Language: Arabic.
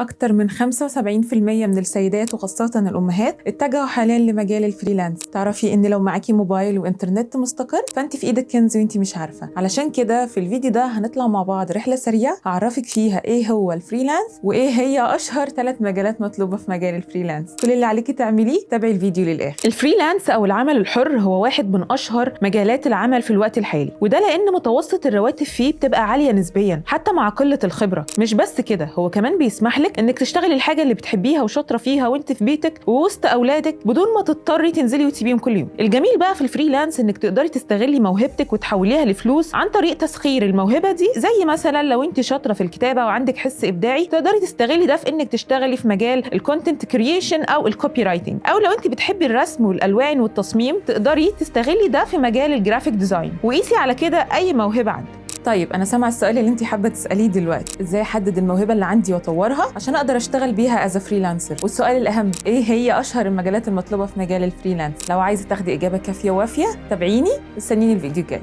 أكتر من 75% من السيدات وخاصة الأمهات اتجهوا حاليا لمجال الفريلانس. تعرفي إن لو معاكي موبايل وإنترنت مستقر فأنت في إيدك كنز وأنت مش عارفة. علشان كده في الفيديو ده هنطلع مع بعض رحلة سريعة هعرفك فيها إيه هو الفريلانس وإيه هي أشهر 3 مجالات مطلوبة في مجال الفريلانس. كل اللي عليكي تعمليه تابعي الفيديو للآخر. الفريلانس أو العمل الحر هو واحد من أشهر مجالات العمل في الوقت الحالي، وده لأن متوسط الرواتب فيه بتبقى عالية نسبيا حتى مع قلة الخبرة. مش بس كده، هو كمان بيسمح لك انك تشتغلي الحاجه اللي بتحبيها وشاطره فيها وانت في بيتك ووسط اولادك بدون ما تضطري تنزلي وتسيبيهم كل يوم. الجميل بقى في الفريلانس انك تقدري تستغلي موهبتك وتحوليها لفلوس عن طريق تسخير الموهبه دي. زي مثلا لو انت شاطره في الكتابه وعندك حس ابداعي تقدري تستغلي ده في انك تشتغلي في مجال الكونتنت كرييشن او الكوبي رايتنج، او لو انت بتحبي الرسم والالوان والتصميم تقدري تستغلي ده في مجال الجرافيك ديزاين. وقيسي على كده اي موهبه عندك. طيب انا سامعه السؤال اللي انت حابه تساليه دلوقتي، ازاي احدد الموهبه اللي عندي واطورها عشان اقدر اشتغل بيها از فريلانسر؟ والسؤال الاهم، ايه هي اشهر المجالات المطلوبه في مجال الفريلانس؟ لو عايزه تاخدي اجابه كافيه ووافيه تابعيني، استنيني الفيديو الجاي.